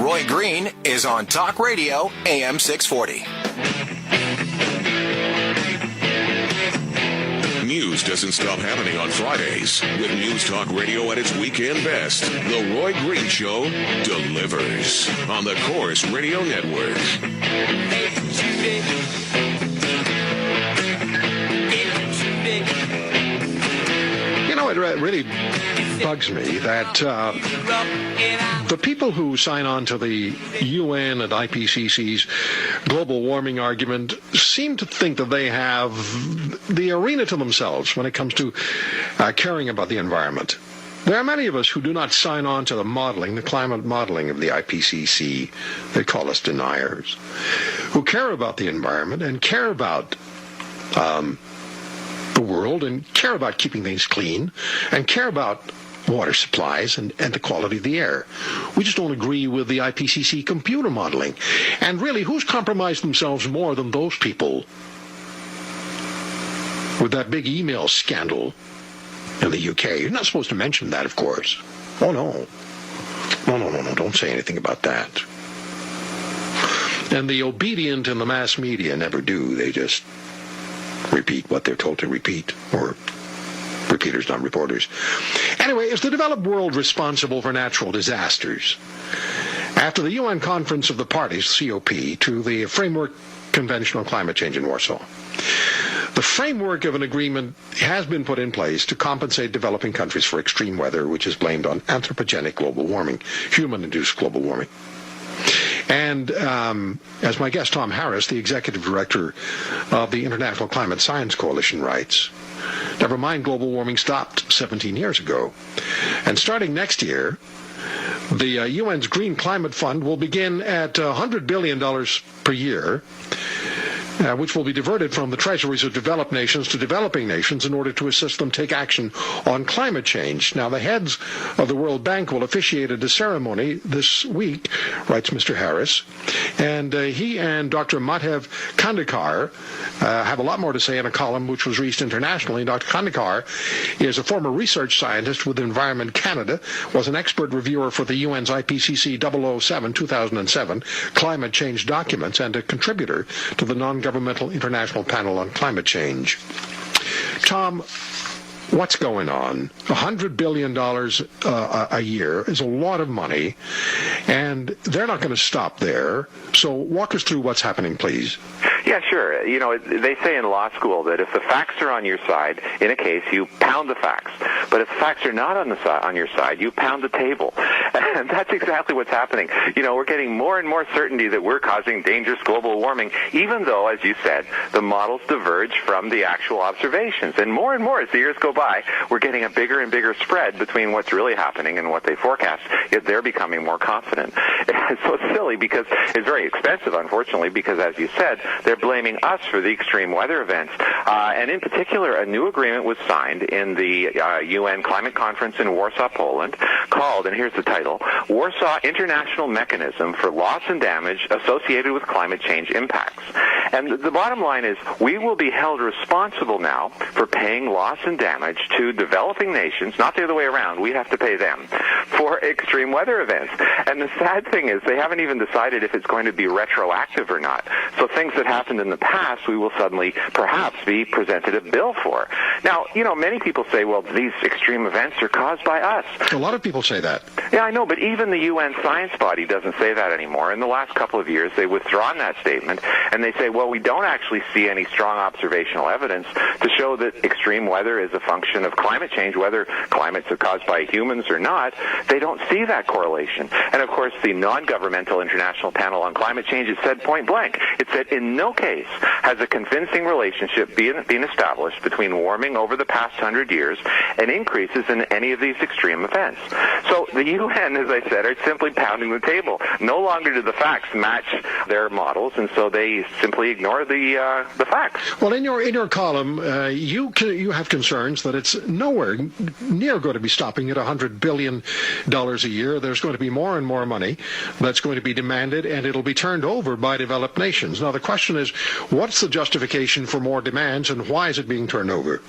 Roy Green is on Talk Radio AM 640. News doesn't stop happening on Fridays. With News Talk Radio at its weekend best, The Roy Green Show delivers on the Corus Radio Network. You know, it really bugs me that the people who sign on to the UN and IPCC's global warming argument seem to think that they have the arena to themselves when it comes to caring about the environment. There are many of us who do not sign on to the climate modeling of the IPCC. They call us deniers, who care about the environment and care about the world and care about keeping things clean and care about water supplies and the quality of the air. We just don't agree with the IPCC computer modeling. And really, who's compromised themselves more than those people with that big email scandal in the UK? You're not supposed to mention that, of course. Oh, no. No, don't say anything about that. And the obedient in the mass media never do. They just repeat what they're told to repeat, or repeaters, not reporters. Anyway, is the developed world responsible for natural disasters? After the UN Conference of the Parties, COP, to the Framework Convention on Climate Change in Warsaw, the framework of an agreement has been put in place to compensate developing countries for extreme weather, which is blamed on anthropogenic global warming, human-induced global warming. And as my guest Tom Harris, the executive director of the International Climate Science Coalition, writes, never mind global warming stopped 17 years ago. And starting next year, the UN's Green Climate Fund will begin at $100 billion per year, which will be diverted from the treasuries of developed nations to developing nations in order to assist them take action on climate change. Now, the heads of the World Bank will officiate at a ceremony this week, writes Mr. Harris, and he and Dr. Madhav Kandekar have a lot more to say in a column which was released internationally. Dr. Kandekar is a former research scientist with Environment Canada, was an expert reviewer for the UN's IPCC 007 2007 climate change documents, and a contributor to the Non-Governmental International Panel on Climate Change. Tom, what's going on? $100 billion a year is a lot of money, and they're not going to stop there. So walk us through what's happening, please. Yeah, sure. You know, they say in law school that if the facts are on your side, in a case, you pound the facts. But if the facts are not on your side, you pound the table. And that's exactly what's happening. You know, we're getting more and more certainty that we're causing dangerous global warming, even though, as you said, the models diverge from the actual observations. And more as the years go by, we're getting a bigger and bigger spread between what's really happening and what they forecast, yet they're becoming more confident. So it's silly because it's very expensive, unfortunately, because, as you said, they're blaming us for the extreme weather events. And in particular, a new agreement was signed in the UN Climate Conference in Warsaw, Poland, called, and here's the title, Warsaw International Mechanism for Loss and Damage Associated with Climate Change Impacts. And the bottom line is we will be held responsible now for paying loss and damage to developing nations, not the other way around, we have to pay them, for extreme weather events. And the sad thing is they haven't even decided if it's going to be retroactive or not. So things that happened in the past, we will suddenly perhaps be presented a bill for. Now, you know, many people say, well, these extreme events are caused by us. A lot of people say that. Yeah, I know, but even the UN science body doesn't say that anymore. In the last couple of years, they've withdrawn that statement, and they say, well, we don't actually see any strong observational evidence to show that extreme weather is a function of climate change, whether climates are caused by humans or not. They don't see that correlation. And, of course, the Non-Governmental International Panel on Climate Change has said point blank. It said in no case has a convincing relationship been established between warming over the past 100 years and increases in any of these extreme events. So the UN, as I said, are simply pounding the table. No longer do the facts match their models, and so they simply ignore the facts. Well, in your column, you have concerns that it's nowhere near going to be stopping at $100 billion a year. There's going to be more and more money that's going to be demanded, and it'll be turned over by developed nations. Now, the question is, what's the justification for more demands, and why is it being turned over?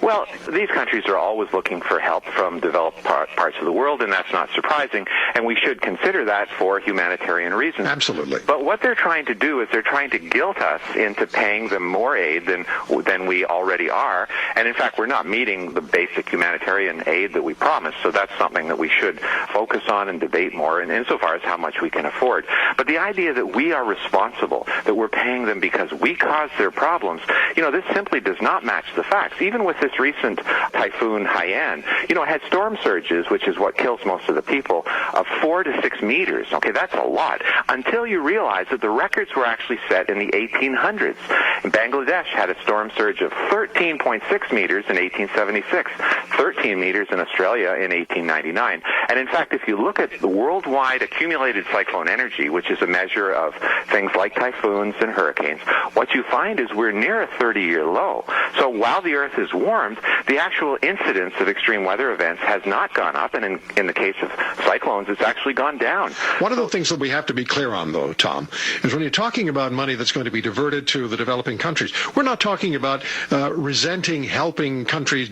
Well, these countries are always looking for help from developed parts of the world, and that's not surprising, and we should consider that for humanitarian reasons. Absolutely. But what they're trying to do is they're trying to guilt us into paying them more aid than we already are, and in fact, we're not meeting the basic humanitarian aid that we promised, so that's something that we should focus on and debate more, and insofar as how much we can afford. But the idea that we are responsible, that we're paying them because we caused their problems, this simply does not match the facts. Even with this recent Typhoon Haiyan, it had storm surges, which is what kills most of the people, of 4 to 6 meters. Okay, that's a lot. Until you realize that the records were actually set in the 1800s. Bangladesh had a storm surge of 13.6 meters in 1876, 13 meters in Australia in 1899. And in fact, if you look at the worldwide accumulated cyclone energy, which is a measure of things like typhoons and hurricanes, what you find is we're near a 30-year low. So while the Earth is warmed, the actual incidence of extreme weather events has not gone up, and in the case of cyclones, it's actually gone down. One of the things that we have to be clear on, though, Tom, is when you're talking about money that's going to be diverted to the developing countries, we're not talking about resenting helping countries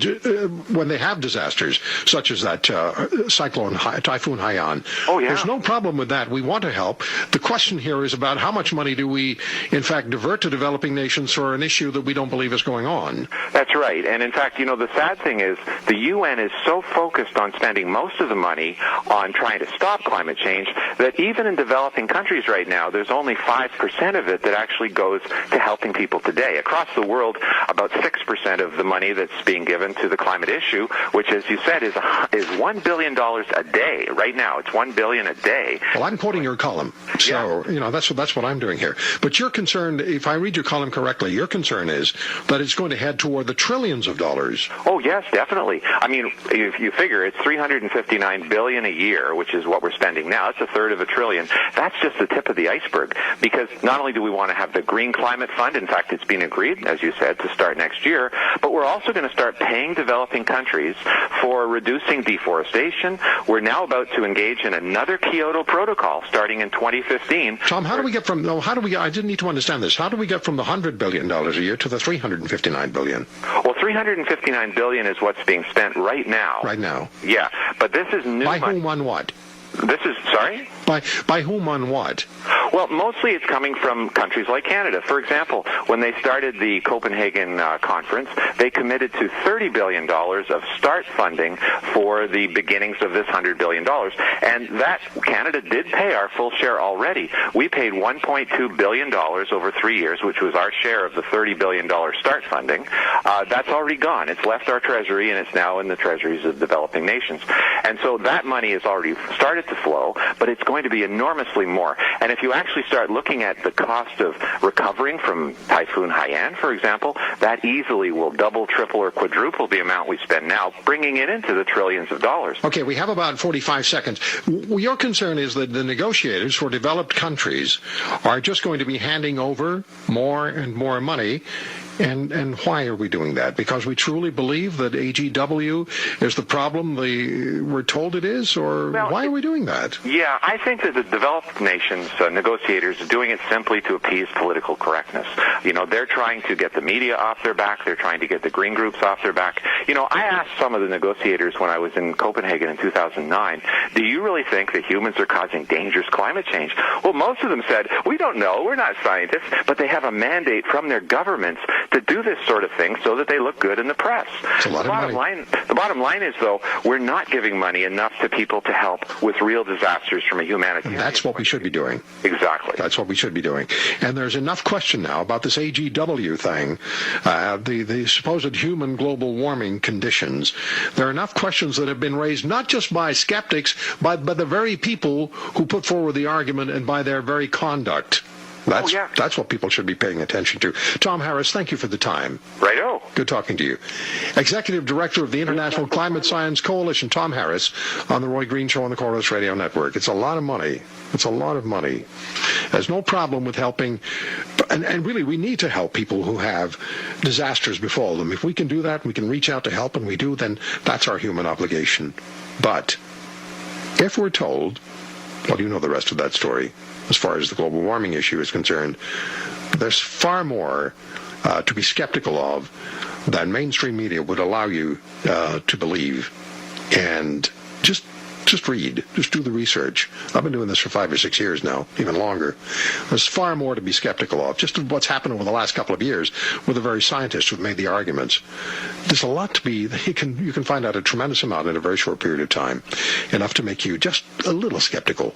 when they have disasters, such as that Typhoon Haiyan. Oh, yeah. There's no problem with that. We want to help. The question here is about how much money do we, in fact, divert to developing nations for an issue that we don't believe is going on. That's right. And in fact, the sad thing is the UN is so focused on spending most of the money on trying to stop climate change that even in developing countries right now, there's only 5% of it that actually goes to helping people today. Across the world, about 6% of the money that's being given to the climate issue, which, as you said, is $1 billion a day. Right now, it's $1 billion a day. Well, I'm quoting your column, so that's what I'm doing here. But you're concerned, if I read your column correctly, your concern is that it's going to head toward the trillions of dollars. Oh, yes, definitely. I mean, if you figure it's $359 billion a year, which is what we're spending now, it's a third of a trillion. That's just the tip of the iceberg, because not only do we want to have the Green Climate Fund, in fact, it's been agreed, as you said, to start next year, but we're also going to start paying developing countries for reducing deforestation. We're now about to engage in another Kyoto Protocol starting in 2015. Tom, I didn't need to understand this. How do we get from the $100 billion a year to the $359 billion? Well, $359 billion is what's being spent right now. Right now. Yeah, but this is new money. By whom on what? Sorry? By whom on what? Well, mostly it's coming from countries like Canada. For example, when they started the Copenhagen conference, they committed to $30 billion of start funding for the beginnings of this $100 billion. And that Canada did pay our full share already. We paid $1.2 billion over 3 years, which was our share of the $30 billion start funding. That's already gone. It's left our treasury, and it's now in the treasuries of developing nations. And so that money has already started to flow, but it's going to be enormously more. And if you actually start looking at the cost of recovering from Typhoon Haiyan, for example, that easily will double, triple, or quadruple the amount we spend now, bringing it into the trillions of dollars. Okay, we have about 45 seconds. Your concern is that the negotiators for developed countries are just going to be handing over more and more money. And why are we doing that? Because we truly believe that AGW is the problem we're told it is? Or why are we doing that? Yeah, I think that the developed nations negotiators are doing it simply to appease political correctness. They're trying to get the media off their back. They're trying to get the green groups off their back. I asked some of the negotiators when I was in Copenhagen in 2009, do you really think that humans are causing dangerous climate change? Well, most of them said, we don't know. We're not scientists. But they have a mandate from their governments to do this sort of thing so that they look good in the press. It's a lot of money. The bottom line is, though, we're not giving money enough to people to help with real disasters from a humanitarian. And that's what we should be doing. Exactly. That's what we should be doing. And there's enough question now about this AGW thing, the supposed human global warming conditions. There are enough questions that have been raised not just by skeptics, but by the very people who put forward the argument and by their very conduct. That's what people should be paying attention to. Tom Harris, thank you for the time. Righto. Good talking to you. Executive Director of the International Climate Science Coalition, Tom Harris, on the Roy Green Show on the Corus Radio Network. It's a lot of money. It's a lot of money. There's no problem with helping, and really we need to help people who have disasters befall them. If we can do that, we can reach out to help, and we do, then that's our human obligation. But if we're told, well, you know the rest of that story, as far as the global warming issue is concerned, there's far more to be skeptical of that mainstream media would allow you to believe. And just read. Just do the research. I've been doing this for 5 or 6 years now, even longer. There's far more to be skeptical of. Just what's happened over the last couple of years with the very scientists who've made the arguments. There's a lot to be. You can find out a tremendous amount in a very short period of time, enough to make you just a little skeptical.